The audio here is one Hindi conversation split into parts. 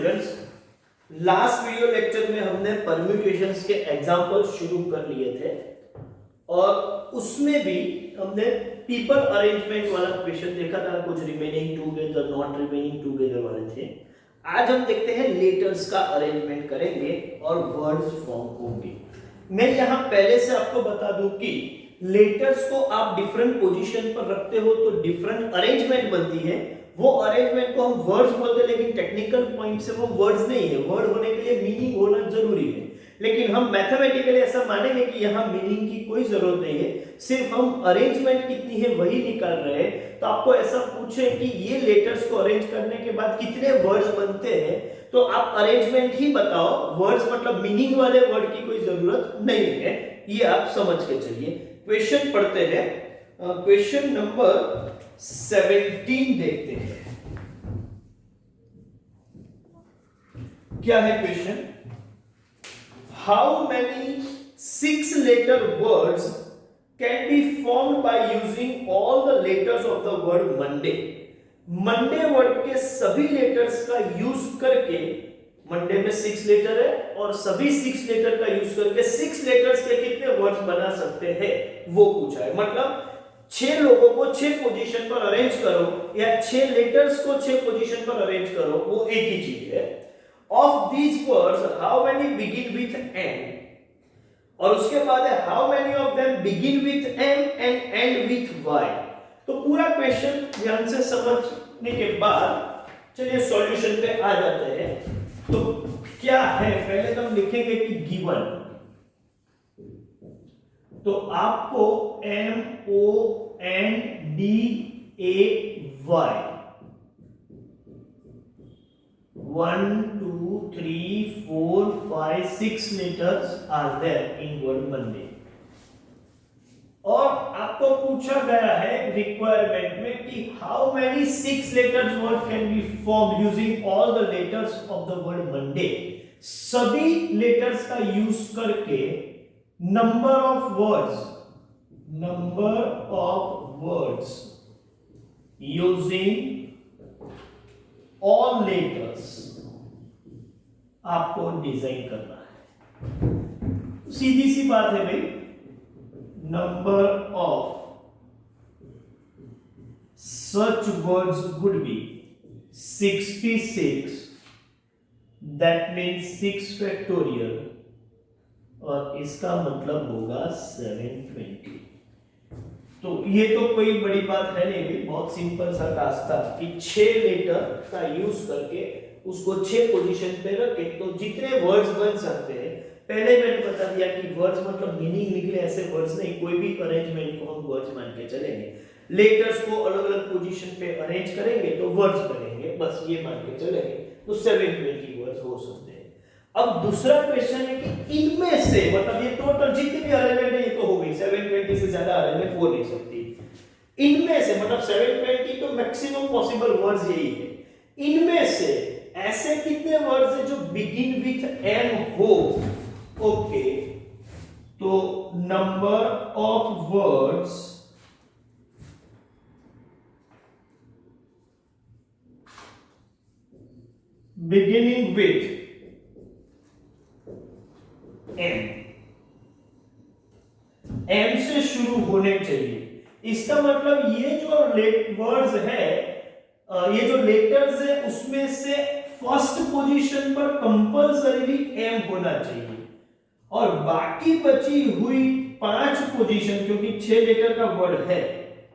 स्टूडेंट्स, लास्ट वीडियो लेक्चर में हमने परम्यूटेशंस के एग्जांपल्स शुरू कर लिए थे और उसमें भी हमने पीपल अरेंजमेंट वाला क्वेश्चन देखा था, कुछ remaining together not remaining together वाले थे। आज हम देखते हैं लेटर्स का अरेंजमेंट करेंगे और वर्ड्स फॉर्म होंगे। मैं यहां पहले से आपको बता दूं कि लेटर्स को आप डिफरेंट पोजीशन पर रखते हो तो डिफरेंट अरेंजमेंट बनती है। वो अरेंजमेंट को हम वर्ड्स बोलते हैं, लेकिन टेक्निकल पॉइंट से वो वर्ड्स नहीं है। वर्ड होने के लिए मीनिंग होना जरूरी है, लेकिन हम मैथमेटिकली ऐसा मानेंगे कि यहाँ मीनिंग की कोई जरूरत नहीं है, सिर्फ हम अरेंजमेंट कितनी है वही निकाल रहे हैं। तो आपको ऐसा पूछे कि ये लेटर्स को अरेंज करने के बाद कितने वर्ड्स बनते हैं, तो आप अरेंजमेंट ही बताओ, वर्ड्स मतलब मीनिंग वाले वर्ड की कोई जरूरत नहीं है, ये आप समझ के चलिए। क्वेश्चन पढ़ते हैं, क्वेश्चन नंबर 17 देखते हैं। क्या है question? How many 6-letter words can be formed by using all the letters of the word Monday? Monday word के सभी लेटर्स का यूज करके, मंडे में 6 लेटर है और सभी 6 लेटर का यूज करके 6 लेटर्स के कितने वर्ड्स बना सकते हैं वो पूछा है। मतलब 6 लोगों को 6 पोजीशन पर अरेंज करो या 6 लेटर्स को 6 पोजीशन पर अरेंज करो, वो एक ही चीज है। Of these words, how many begin with M? और उसके बाद है how many of them begin with M and end with Y? तो पूरा क्वेश्चन ध्यान से समझने के बाद चलिए सॉल्यूशन पे आ जाते हैं। तो क्या है, पहले तो हम लिखेंगे कि गिवन, तो आपको MONDAY 1 2 3 4 5 6 letters are there in word Monday। और आपको पूछा गया है रिक्वायरमेंट में कि how many 6 letters word can be formed using all the letters of the word Monday। सभी लेटर्स का यूज करके number of words using all letters आपको डिजाइन करना है। सीधी सी बात है भाई, number of such words would be 66, that means 6 factorial, और इसका मतलब होगा 720। तो ये तो कोई बड़ी बात है नहीं, बहुत सिंपल सा टास्क था कि 6 लेटर का यूज करके उसको 6 पोजीशन पे रखे तो जितने वर्ड्स बन सकते हैं। पहले मैंने बता दिया कि वर्ड्स मतलब मीनिंग निकले ऐसे वर्ड्स नहीं, कोई भी अरेंजमेंट को हम वर्ड्स मान के चलेंगे। लेटर्स को अलग अलग पोजीशन पे अरेंज करेंगे तो वर्ड्स बनेंगे, बस ये मान के चलेंगे। तो 720 वर्ड्स हो सकते हैं। अब दूसरा क्वेश्चन है कि इनमें से मतलब ये टोटल जितनी भी अरेंजमेंट है ये तो हो गई, 720 से ज्यादा अरेंजमेंट हो नहीं सकती। इनमें से मतलब 720 तो मैक्सिमम पॉसिबल वर्ड्स यही है। इनमें से ऐसे कितने वर्ड्स हैं जो बिगिन विथ एम हो? ओके, तो number of words beginning with M से शुरू होने चाहिए। इसका मतलब ये जो वर्ड्स है, ये जो लेटर्स है उसमें से फर्स्ट पोजीशन पर कंपल्सरीली एम होना चाहिए और बाकी बची हुई 5 पोजीशन, क्योंकि 6 लेटर का वर्ड है,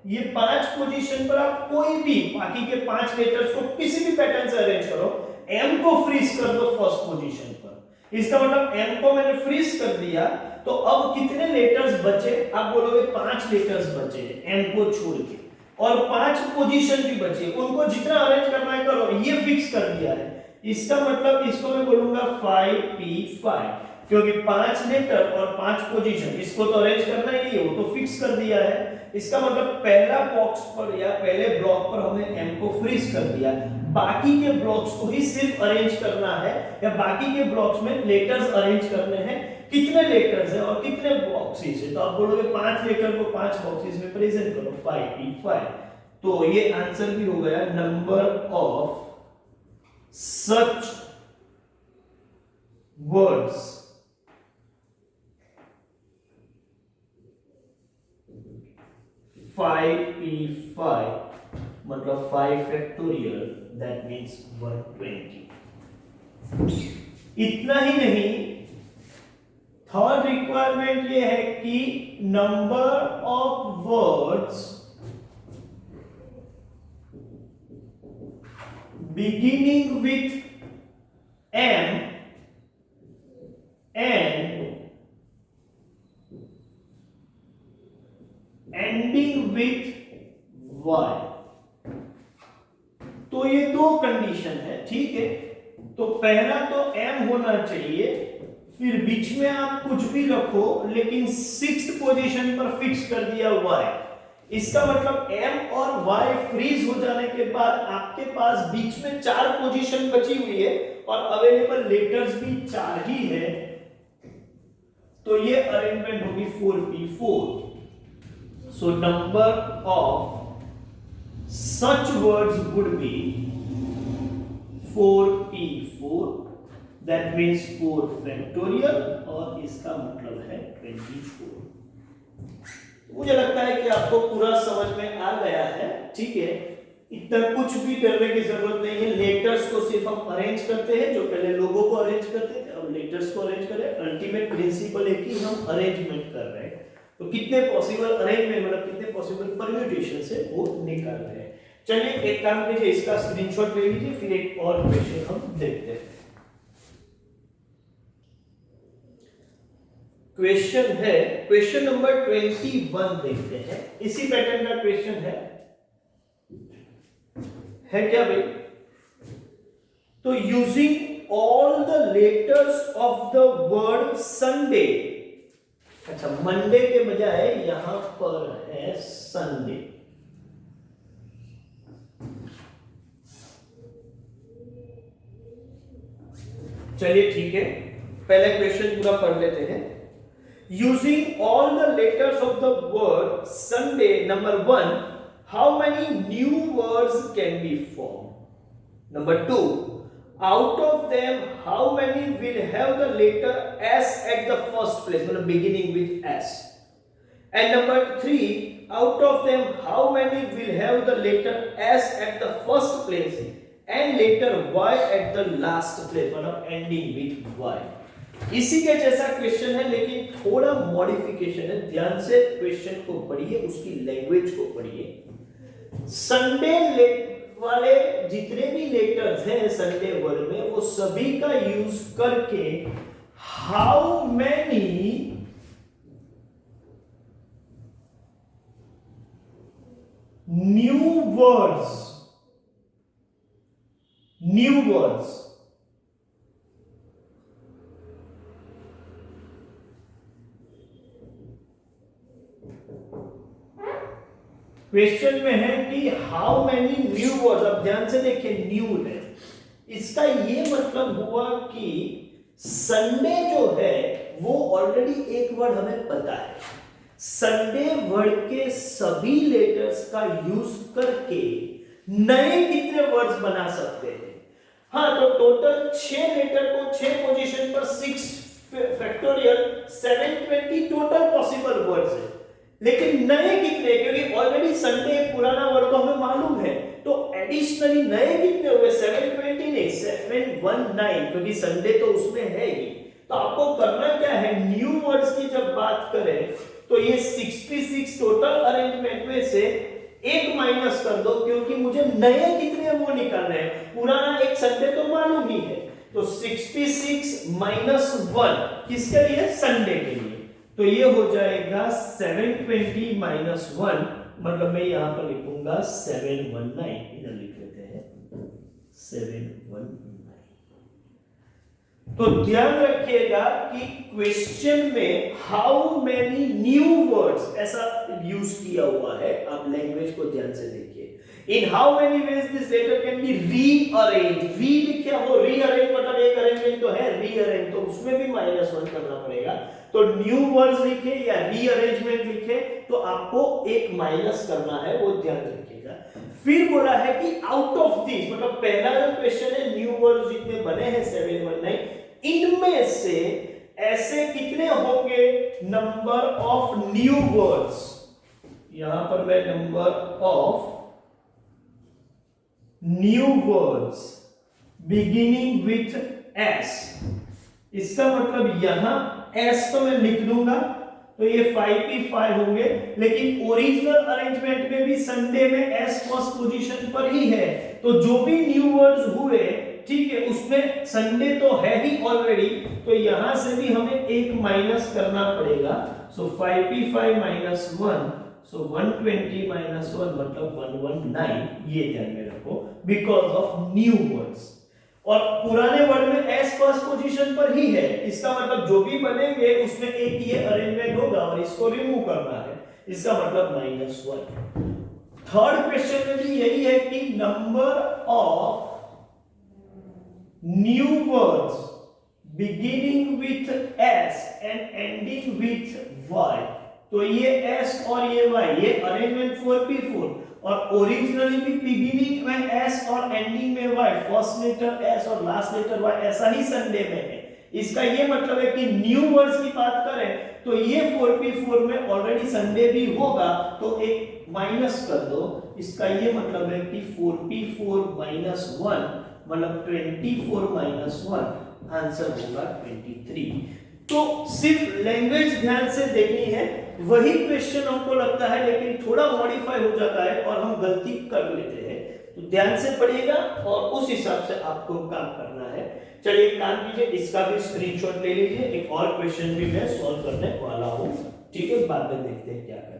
ये 5 पोजीशन पर आप कोई भी बाकी के 5 लेटर्स को किसी भी पैटर्न से अरेंज करो, एम को फ्रीज कर दो फर्स्ट पोजीशन पर। इसका मतलब एम को मैंने फ्रीज कर दिया, तो अब कितने लेटर्स बचे? आप बोलोगे 5 लेटर्स बचे एम को छोड़ के, और 5 पोजीशन भी बचे, उनको जितना अरेंज करना है करो, ये फिक्स कर दिया है। इसका मतलब इसको मैं बोलूंगा 5P5, क्योंकि 5 लेटर और 5 पोजीशन, इसको तो अरेंज करना ही नहीं है, वो तो फिक्स कर दिया है। इसका मतलब पहला बॉक्स पर या पहले ब्लॉक पर हमने एम को फ्रीज कर दिया, बाकी के ब्लॉक्स को ही सिर्फ अरेंज करना है, या बाकी के ब्लॉक्स में लेटर्स अरेंज करने हैं। कितने लेटर्स हैं और कितने बॉक्सेस हैं? तो आप बोलोगे 5 लेटर को 5 बॉक्सेस में प्रेजेंट करो, 5P5। तो ये आंसर भी हो गया, number of such words, 5p5 मतलब 5 फैक्टोरियल, दैट मीन्स 120। इतना ही नहीं, थर्ड रिक्वायरमेंट ये है कि number of words beginning with M and ending with Y। तो ये दो कंडीशन है, ठीक है। तो पहला तो M होना चाहिए, फिर बीच में आप कुछ भी रखो लेकिन सिक्स्थ पोजीशन पर फिक्स कर दिया Y। इसका मतलब M और Y फ्रीज हो जाने के बाद आपके पास बीच में 4 पोजीशन बची हुई है और अवेलेबल लेटर्स भी 4 ही है। तो ये अरेंजमेंट होगी 4p4। So number of such words would be 4p4, that means 4 factorial, और इसका मतलब है 24। मुझे लगता है कि आपको पूरा समझ में आ गया है, ठीक है। इतना कुछ भी करने की जरूरत नहीं है। लेटर्स को सिर्फ हम अरेंज करते हैं, जो पहले लोगों को अरेंज करते थे, अब लेटर्स को अरेंज करें। अल्टीमेट प्रिंसिपल है कि हम अरेंजमेंट कर रहे हैं, तो कितने पॉसिबल अरेंजमेंट मतलब कितने पॉसिबल परम्यूटेशन से वो निकाल रहे हैं। चलिए एक काम कीजिए, इसका स्क्रीनशॉट ले लीजिए, फिर एक और क्वेश्चन हम देखते हैं। क्वेश्चन है, क्वेश्चन नंबर 21 देखते हैं। इसी पैटर्न का क्वेश्चन है क्या भाई? तो using all the letters of the word Sunday, अच्छा मंडे के बजाय यहां पर है संडे। चलिए ठीक है, पहले क्वेश्चन पूरा पढ़ लेते हैं। Using all the letters of the word Sunday, number 1, how many new words can be formed? Number 2, out of them, how many will have the letter S at the first place, मतलब beginning with S? And number 3, out of them, how many will have the letter S at the first place and letter Y at the last place, मतलब ending with Y? इसी के जैसा क्वेश्चन है लेकिन थोड़ा मॉडिफिकेशन है। ध्यान से क्वेश्चन को पढ़िए, उसकी लैंग्वेज को पढ़िए। संडे वाले जितने भी लेटर्स हैं संडे वर्ड में, वो सभी का यूज करके how many new words question में है कि हाउ मेनी न्यू वर्ड्स। अब ध्यान से देखिए, न्यू है, इसका ये मतलब हुआ कि संडे जो है वो ऑलरेडी एक वर्ड हमें पता है। संडे वर्ड के सभी लेटर्स का यूज करके नए कितने वर्ड्स बना सकते हैं? हाँ, तो टोटल 6 लेटर को 6 पोजीशन पर 6 फैक्टोरियल 720 टोटल पॉसिबल वर्ड्स है। लेकिन नए कितने? क्योंकि ऑलरेडी संडे एक पुराना वर्ड तो हमें मालूम है, तो एडिशनली नए कितने हुए? 720 नहीं, 719, क्योंकि संडे तो उसमें है ही। तो आपको करना क्या है, न्यू वर्ड्स की जब बात करें तो ये 66 टोटल अरेंजमेंट में से एक माइनस कर दो, क्योंकि मुझे नए कितने वो निकालने हैं। पुराना एक संडे तो मालूम ही है, तो 66 -1 किसके लिए? संडे के लिए। तो ये हो जाएगा 720 - 1, मतलब मैं यहां पर लिखूंगा 719, इधर लिख लेते हैं 719। तो ध्यान रखिएगा कि क्वेश्चन में हाउ मेनी न्यू वर्ड्स ऐसा यूज किया हुआ है। आप लैंग्वेज को ध्यान से देखिए। In how many ways this letter can be rearrange. री लिखा हो, रीअरेंज मतलब एक अरेंजमेंट तो है, रीअरेंज तो उसमें भी -1 करना पड़ेगा। तो न्यू वर्ड्स लिखे या रीअरेंजमेंट लिखे तो आपको एक माइनस करना है, वो ध्यान रखिएगा। फिर बोला है कि आउट ऑफ दिस, मतलब पहला जो क्वेश्चन है न्यू वर्ड्स जितने बने हैं 719, इनमें होने से ऐसे कितने होंगे नंबर ऑफ न्यू वर्ड्स, यहां पर मैं number of new words beginning with S, इसका मतलब यहां एस तो मैं लिख दूंगा, तो ये 5p5 होंगे, लेकिन ओरिजिनल अरेंजमेंट में भी संडे में एस फर्स्ट पोजीशन पर ही है, तो जो भी न्यू वर्ड्स हुए, ठीक है, उसमें संडे तो है ही ऑलरेडी, तो यहां से भी हमें एक माइनस करना पड़ेगा। सो 5p5 माइनस 1, सो 120 माइनस 1 मतलब 119, ये ध्यान में रखो, बिकॉज ऑफ न्यू वर्ड्स। और पुराने वर्ड में एस फर्स्ट पोजीशन पर ही है, इसका मतलब जो भी बनेंगे उसमें एक ये अरेंजमेंट होगा और इसको रिमूव करना है, इसका मतलब -1। थर्ड क्वेश्चन में भी यही है कि number of new words beginning with S and ending with Y, तो ये एस और ये वाई, ये अरेंजमेंट 4p4, और ओरिजिनली भी बिगिनिंग में एस और एंडिंग में वाई, फर्स्ट लेटर एस और लास्ट लेटर वाई, ऐसा ही संडे में है। इसका ये मतलब है कि न्यू वर्ड्स की बात करें तो ये 4p4 में ऑलरेडी संडे भी होगा, तो एक माइनस कर दो, इसका ये मतलब है कि 4p4 माइनस 1 मतलब 24 माइनस 1, आंसर होगा 23। तो सिर्फ लैंग्वेज ध्यान से देखनी है, वही क्वेश्चन हमको लगता है लेकिन थोड़ा मॉडिफाई हो जाता है और हम गलती कर लेते हैं, तो ध्यान से पढ़िएगा और उस हिसाब से आपको काम करना है। चलिए एक काम कीजिए, इसका भी स्क्रीनशॉट ले लीजिए, एक और क्वेश्चन भी मैं सॉल्व करने वाला हूं, ठीक है, बाद में देखते हैं क्या करेंगे।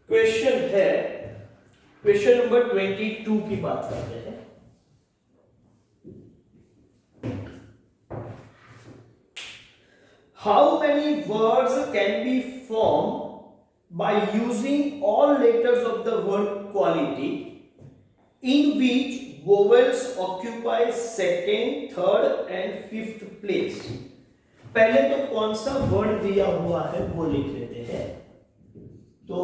क्वेश्चन है, क्वेश्चन नंबर 22 की बात करते हैं। How many words can be form by using all letters of the word quality in which vowels occupy second, third and fifth place. पहले तो कौन सा वर्ड दिया हुआ है वो लिख लेते हैं। तो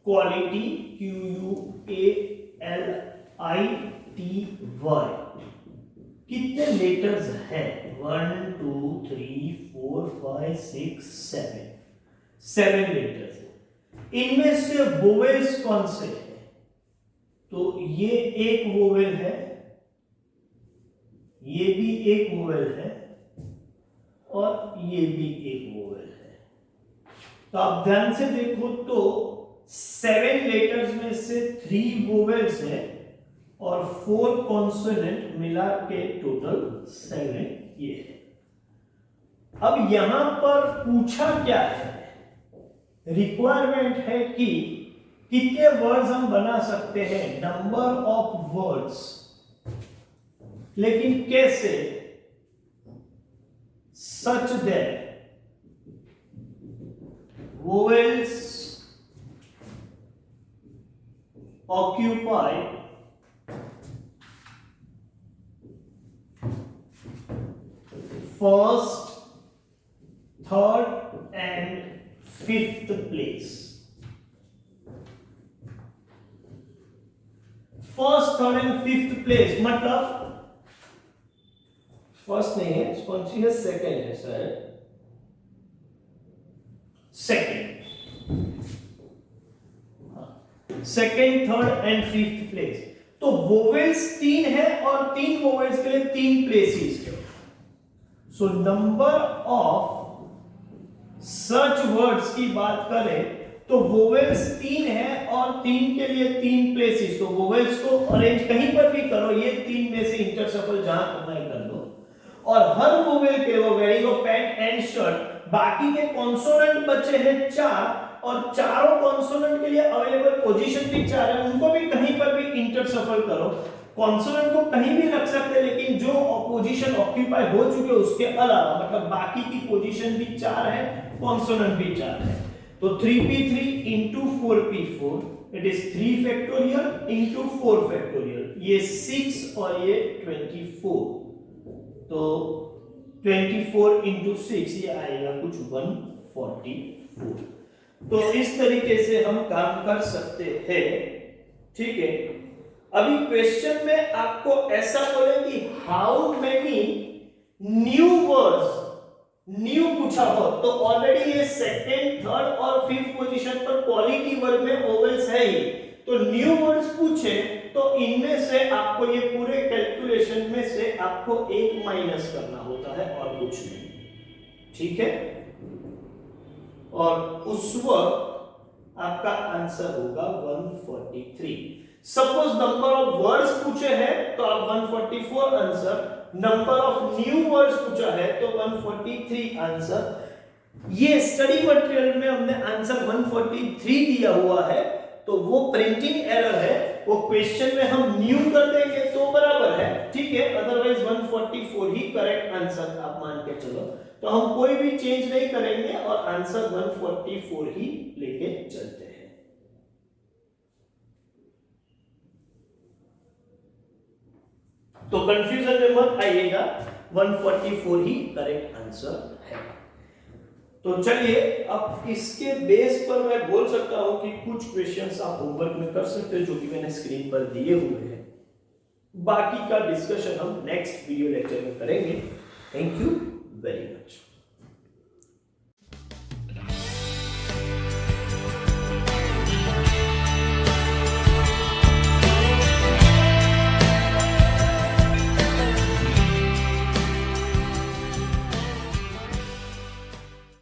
क्वालिटी, QUALITY, कितने लेटर्स हैं? 1 2 3 4 5 6 7, 7 लेटर्स हैं। इनमें से वोवेल्स कौन से हैं? तो ये एक वोवेल है, ये भी एक वोवेल है और ये भी एक वोवेल है। तो आप ध्यान से देखो तो 7 लेटर्स में से 3 वोवेल्स है और 4 कॉन्सोनेंट मिला के टोटल 7 ये है। अब यहां पर पूछा क्या है, रिक्वायरमेंट है कि कितने वर्ड्स हम बना सकते हैं, नंबर ऑफ वर्ड्स, लेकिन कैसे? Such that vowels occupy first, third and fifth place. First, third and fifth place मतलब फर्स्ट नहीं है, कौन सी है? सेकंड है sir, second, second, third and fifth place. तो वोवेल्स 3 है और 3 वोवेल्स के लिए 3 प्लेसेस है। So number of such words की बात करें तो वोवेल्स 3 है और 3 के लिए 3 प्लेसेस। तो वोवेल्स को अरेंज कहीं पर भी करो, ये 3 में से इंटरशफल जहां करना है कर दो, और हर वोवेल के, वो wearing of pant and shirt, बाकी के कॉन्सोनेंट बचे हैं 4 और चारों कॉन्सोनेंट के लिए अवेलेबल पोजीशन भी 4 है, उनको भी कहीं पर भी इंटरशफल करो। कॉन्सोनेंट को कहीं भी रख सकते हैं, लेकिन जो पोजीशन ऑक्यूपाई हो चुके उसके अलावा, मतलब बाकी की पोजीशन भी 4 है, कॉन्सोनेंट भी 4 है। तो 3p3 into 4p4 it is 3 factorial into 4 factorial, ये 6 और ये 24, तो 24 into 6 ये आएगा कुछ 144। तो इस तरीके से हम काम कर सकते हैं, ठीक है। अभी क्वेश्चन में आपको ऐसा बोले कि how many new words, new पूछा हो तो ऑलरेडी ये सेकंड, थर्ड और फिफ्थ पोजीशन पर क्वालिटी वर्ड में ओवेल्स है ही, तो न्यू वर्ड्स पूछे तो इनमें से आपको ये पूरे कैलकुलेशन में से आपको एक माइनस करना होता है और कुछ नहीं, ठीक है। और उस वक्त आपका आंसर होगा 143। सपोज नंबर ऑफ वर्ड्स पूछे हैं तो आप 144 answer, number of new words पूछा है तो 143 आंसर। ये स्टडी मटेरियल में हमने आंसर 143 दिया हुआ है, तो वो प्रिंटिंग एरर है, वो क्वेश्चन में हम न्यू कर देंगे तो बराबर है, ठीक है। अदरवाइज 144 ही करेक्ट आंसर आप मान के चलो, तो हम कोई भी चेंज नहीं करेंगे और आंसर 144 ही लेके चलते हैं। तो कंफ्यूजन में मत आइएगा, 144 ही करेक्ट आंसर है। तो चलिए अब इसके बेस पर मैं बोल सकता हूं कि कुछ क्वेश्चंस आप होमवर्क में कर सकते हो जो कि मैंने स्क्रीन पर दिए हुए हैं। बाकी का डिस्कशन हम नेक्स्ट वीडियो लेक्चर में करेंगे। Thank you very much.